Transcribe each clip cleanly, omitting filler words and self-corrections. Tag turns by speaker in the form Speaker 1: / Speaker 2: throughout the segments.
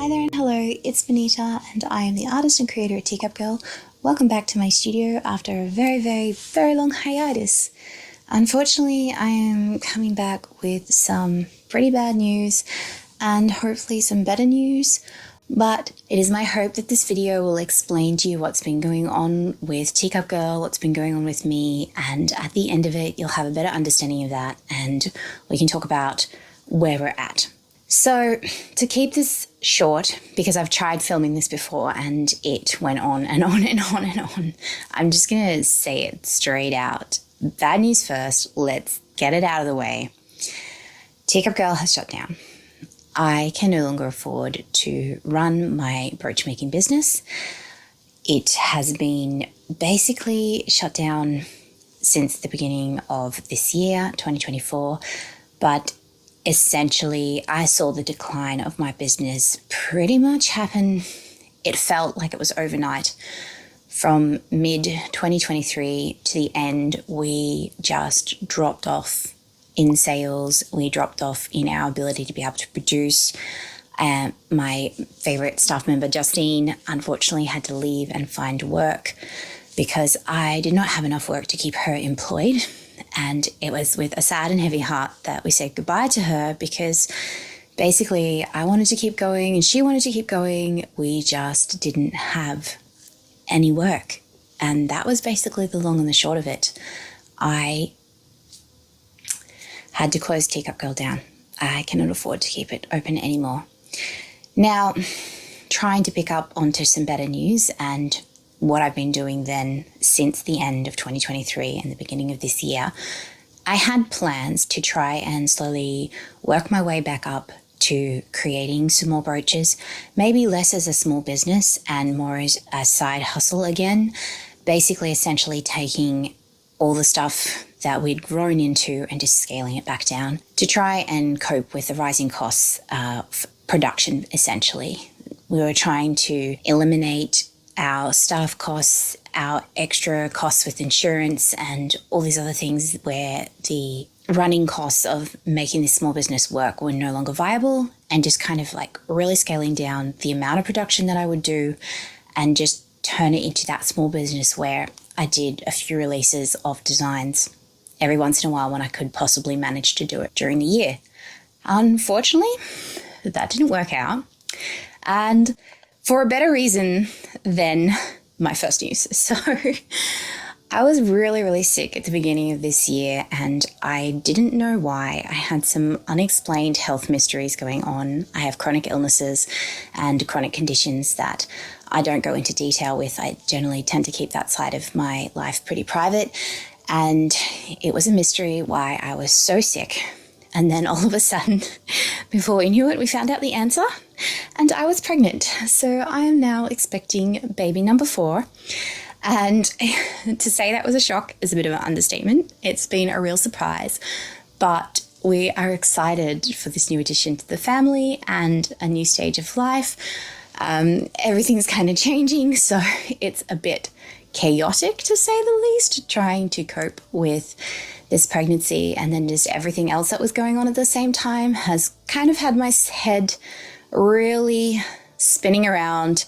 Speaker 1: Hi there and hello, it's Benita and I am the artist and creator at Teacup Girl. Welcome back to my studio after a very long hiatus. Unfortunately, I am coming back with some pretty bad news and hopefully some better news, but it is my hope that this video will explain to you what's been going on with Teacup Girl, what's been going on with me, and at the end of it you'll have a better understanding of that and we can talk about where we're at. So to keep this short, because I've tried filming this before and it went on and on and on and on, I'm just going to say it straight out. Bad news first, let's get it out of the way. Teacup Girl has shut down. I can no longer afford to run my brooch making business. It has been basically shut down since the beginning of this year, 2024, but essentially, I saw the decline of my business pretty much happen. It felt like it was overnight. From mid-2023 to the end, we just dropped off in sales. We dropped off in our ability to be able to produce. My favorite staff member, Justine, unfortunately had to leave and find work because I did not have enough work to keep her employed. And it was with a sad and heavy heart that we said goodbye to her because basically I wanted to keep going and she wanted to keep going. We just didn't have any work. And that was basically the long and the short of it. I had to close Teacup Girl down. I cannot afford to keep it open anymore. Now, trying to pick up onto some better news and what I've been doing then since the end of 2023 and the beginning of this year, I had plans to try and slowly work my way back up to creating some more brooches, maybe less as a small business and more as a side hustle again, basically essentially taking all the stuff that we'd grown into and just scaling it back down to try and cope with the rising costs of production, essentially. We were trying to eliminate our staff costs, our extra costs with insurance and all these other things where the running costs of making this small business work were no longer viable, and just kind of like really scaling down the amount of production that I would do and just turn it into that small business where I did a few releases of designs every once in a while when I could possibly manage to do it during the year. Unfortunately, that didn't work out. And for a better reason than my first news. So I was really sick at the beginning of this year and I didn't know why. I had some unexplained health mysteries going on. I have chronic illnesses and chronic conditions that I don't go into detail with. I generally tend to keep that side of my life pretty private. And it was a mystery why I was so sick. And then all of a sudden, before we knew it, we found out the answer and I was pregnant. So I am now expecting baby number 4. And to say that was a shock is a bit of an understatement. It's been a real surprise, but we are excited for this new addition to the family and a new stage of life. Everything's kind of changing, so it's a bit chaotic to say the least, trying to cope with this pregnancy and then just everything else that was going on at the same time has kind of had my head really spinning around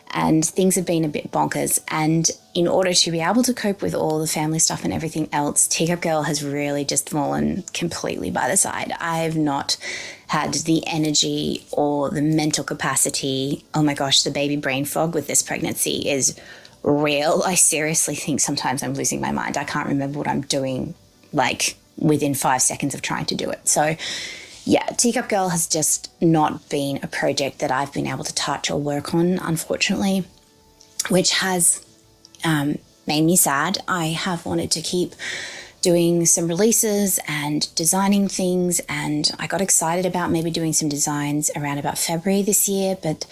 Speaker 1: and things have been a bit bonkers. And in order to be able to cope with all the family stuff and everything else, Teacup Girl has really just fallen completely by the side. I've not had the energy or the mental capacity. Oh my gosh, the baby brain fog with this pregnancy is real. I seriously think sometimes I'm losing my mind. I can't remember what I'm doing like within 5 seconds of trying to do it. So yeah, Teacup Girl has just not been a project that I've been able to touch or work on, unfortunately, which has made me sad. I have wanted to keep doing some releases and designing things, and I got excited about maybe doing some designs around about February this year, but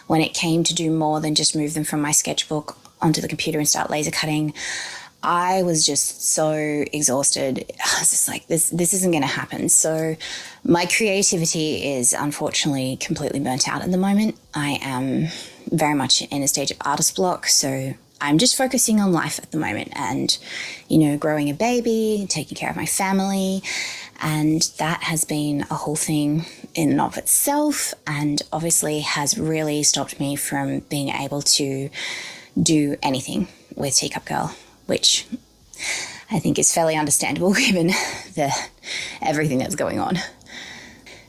Speaker 1: when it came to do more than just move them from my sketchbook onto the computer and start laser cutting, I was just so exhausted. I was just like, this isn't going to happen. So my creativity is unfortunately completely burnt out at the moment. I am very much in a stage of artist block, so I'm just focusing on life at the moment and, growing a baby, taking care of my family. And that has been a whole thing in and of itself, and obviously has really stopped me from being able to do anything with Teacup Girl, which I think is fairly understandable given everything that's going on.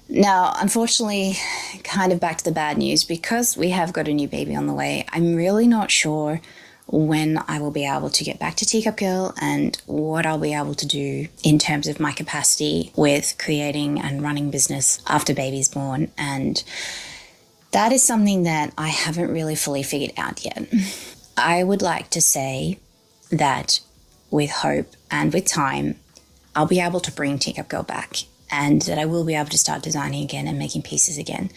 Speaker 1: Now, unfortunately, kind of back to the bad news, because we have got a new baby on the way, I'm really not sure when I will be able to get back to Teacup Girl and what I'll be able to do in terms of my capacity with creating and running business after baby's born. And that is something that I haven't really fully figured out yet. I would like to say that with hope and with time, I'll be able to bring Teacup Girl back, and that I will be able to start designing again and making pieces again.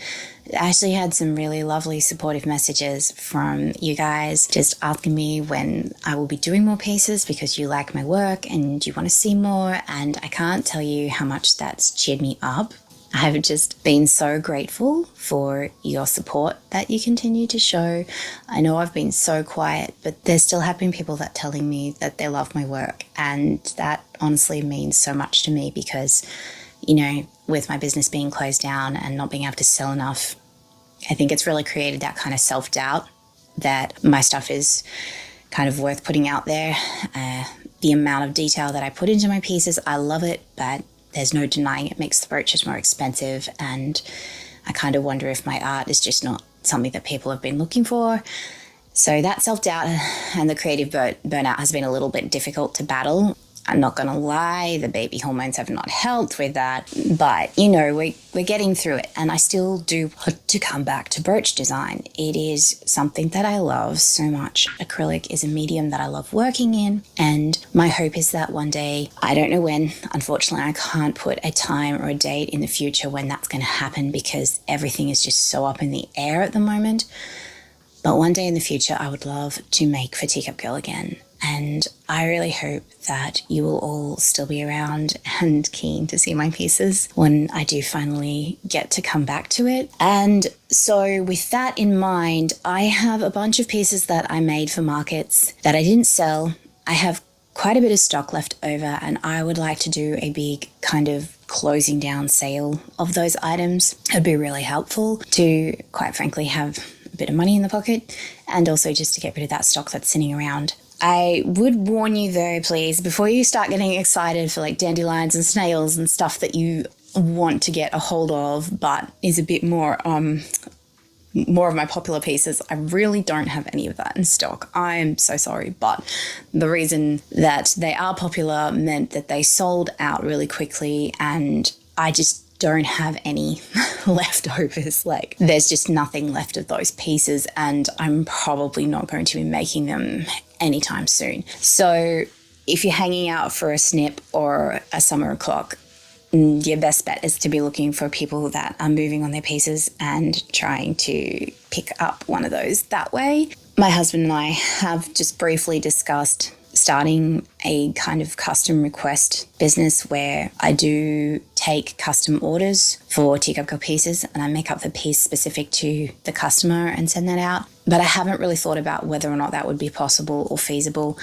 Speaker 1: I actually had some really lovely supportive messages from you guys just asking me when I will be doing more pieces because you like my work and you want to see more, and I can't tell you how much that's cheered me up. I've just been so grateful for your support that you continue to show. I know I've been so quiet, but there still have been people that telling me that they love my work, and that honestly means so much to me because with my business being closed down and not being able to sell enough, I think it's really created that kind of self-doubt that my stuff is kind of worth putting out there. The amount of detail that I put into my pieces, I love it, but there's no denying it makes the brooches more expensive, and I kind of wonder if my art is just not something that people have been looking for. So that self-doubt and the creative burnout has been a little bit difficult to battle. I'm not going to lie, the baby hormones have not helped with that, but we're getting through it, and I still do want to come back to brooch design. It is something that I love so much. Acrylic is a medium that I love working in, and my hope is that one day, I don't know when, unfortunately I can't put a time or a date in the future when that's going to happen because everything is just so up in the air at the moment, but one day in the future I would love to make for Teacup Girl again. And I really hope that you will all still be around and keen to see my pieces when I do finally get to come back to it. And so with that in mind, I have a bunch of pieces that I made for markets that I didn't sell. I have quite a bit of stock left over, and I would like to do a big kind of closing down sale of those items. It'd be really helpful to, quite frankly, have a bit of money in the pocket, and also just to get rid of that stock that's sitting around. I would warn you though, please, before you start getting excited for like dandelions and snails and stuff that you want to get a hold of, but is a bit more of my popular pieces, I really don't have any of that in stock. I'm so sorry, but the reason that they are popular meant that they sold out really quickly, and I just don't have any leftovers. Like, there's just nothing left of those pieces, and I'm probably not going to be making them anytime soon. So if you're hanging out for a snip or a summer o'clock, your best bet is to be looking for people that are moving on their pieces and trying to pick up one of those that way. My husband and I have just briefly discussed starting a kind of custom request business where I do take custom orders for Teacup Girl pieces, and I make up the piece specific to the customer and send that out. But I haven't really thought about whether or not that would be possible or feasible.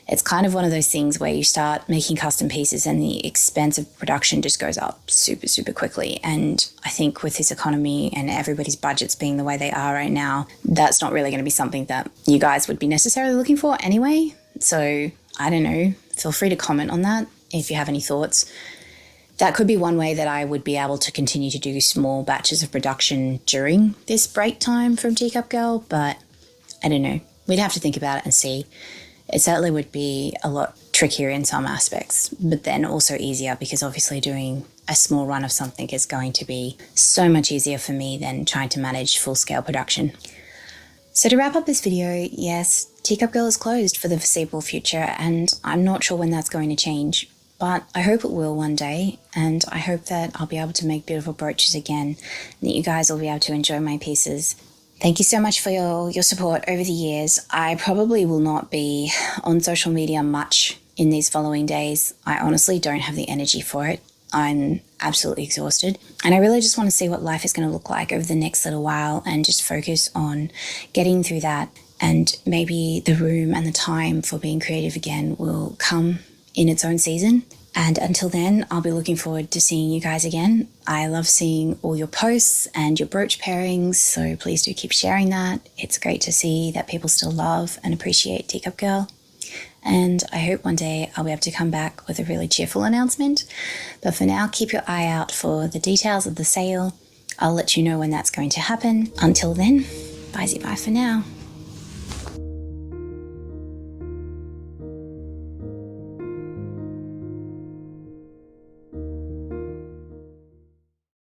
Speaker 1: It's kind of one of those things where you start making custom pieces and the expense of production just goes up super, super quickly. And I think with this economy and everybody's budgets being the way they are right now, that's not really going to be something that you guys would be necessarily looking for anyway. So I don't know, feel free to comment on that if you have any thoughts. That could be one way that I would be able to continue to do small batches of production during this break time from Teacup Girl, but I don't know. We'd have to think about it and see. It certainly would be a lot trickier in some aspects, but then also easier because obviously doing a small run of something is going to be so much easier for me than trying to manage full-scale production. So to wrap up this video, yes, Teacup Girl is closed for the foreseeable future, and I'm not sure when that's going to change, but I hope it will one day, and I hope that I'll be able to make beautiful brooches again, and that you guys will be able to enjoy my pieces. Thank you so much for your support over the years. I probably will not be on social media much in these following days. I honestly don't have the energy for it. I'm absolutely exhausted. And I really just want to see what life is going to look like over the next little while and just focus on getting through that And maybe the room and the time for being creative again will come in its own season. And until then, I'll be looking forward to seeing you guys again. I love seeing all your posts and your brooch pairings, so please do keep sharing that. It's great to see that people still love and appreciate Teacup Girl. And I hope one day I'll be able to come back with a really cheerful announcement. But for now, keep your eye out for the details of the sale. I'll let you know when that's going to happen. Until then, bye for now.